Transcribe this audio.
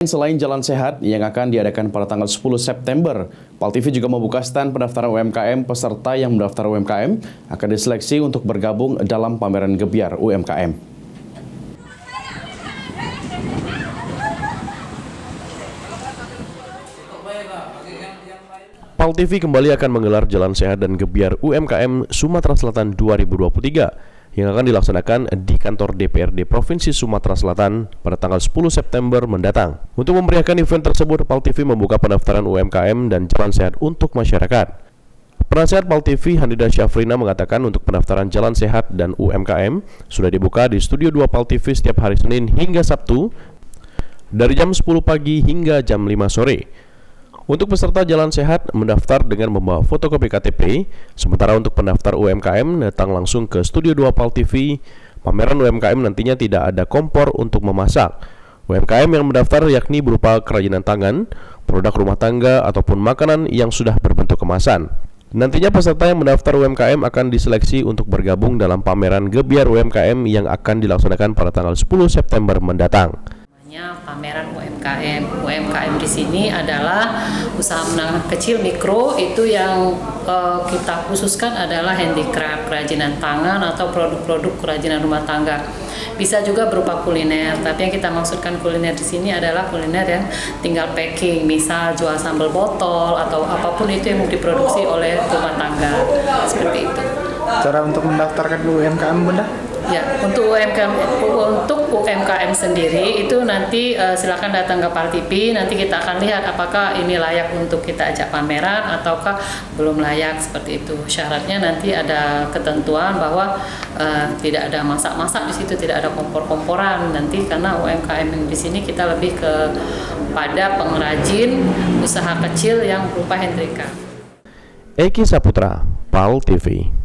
Selain Jalan Sehat yang akan diadakan pada tanggal 10 September, PAL TV juga membuka stand pendaftaran UMKM. Peserta yang mendaftar UMKM akan diseleksi untuk bergabung dalam pameran Gebyar UMKM. PAL TV kembali akan menggelar Jalan Sehat dan Gebyar UMKM Sumatera Selatan 2023 yang akan dilaksanakan di kantor DPRD Provinsi Sumatera Selatan pada tanggal 10 September mendatang. Untuk memeriahkan event tersebut, PAL TV membuka pendaftaran UMKM dan Jalan Sehat untuk masyarakat. Penasihat PAL TV Handida Syafrina mengatakan untuk pendaftaran Jalan Sehat dan UMKM sudah dibuka di Studio 2 PAL TV setiap hari Senin hingga Sabtu dari jam 10 pagi hingga jam 5 sore. Untuk peserta Jalan Sehat mendaftar dengan membawa fotokopi KTP, sementara untuk pendaftar UMKM datang langsung ke Studio 2 PAL TV. Pameran UMKM nantinya tidak ada kompor untuk memasak. UMKM yang mendaftar yakni berupa kerajinan tangan, produk rumah tangga, ataupun makanan yang sudah berbentuk kemasan. Nantinya peserta yang mendaftar UMKM akan diseleksi untuk bergabung dalam pameran Gebyar UMKM yang akan dilaksanakan pada tanggal 10 September mendatang. Pameran UMKM. UMKM di sini adalah usaha menengah kecil mikro, itu yang kita khususkan adalah handicraft, kerajinan tangan atau produk-produk kerajinan rumah tangga. Bisa juga berupa kuliner, tapi yang kita maksudkan kuliner di sini adalah kuliner yang tinggal packing, misal jual sambal botol atau apapun itu yang mau diproduksi oleh rumah tangga, seperti itu. Cara untuk mendaftarkan UMKM, Bunda? Ya, untuk UMKM sendiri itu nanti silakan datang ke PAL TV. Nanti kita akan lihat apakah ini layak untuk kita ajak pameran ataukah belum layak, seperti itu. Syaratnya nanti ada ketentuan bahwa tidak ada masak-masak di situ, tidak ada kompor-komporan nanti, karena UMKM di sini kita lebih pada pengrajin usaha kecil yang berupa handicraft. Eki Saputra, PAL TV.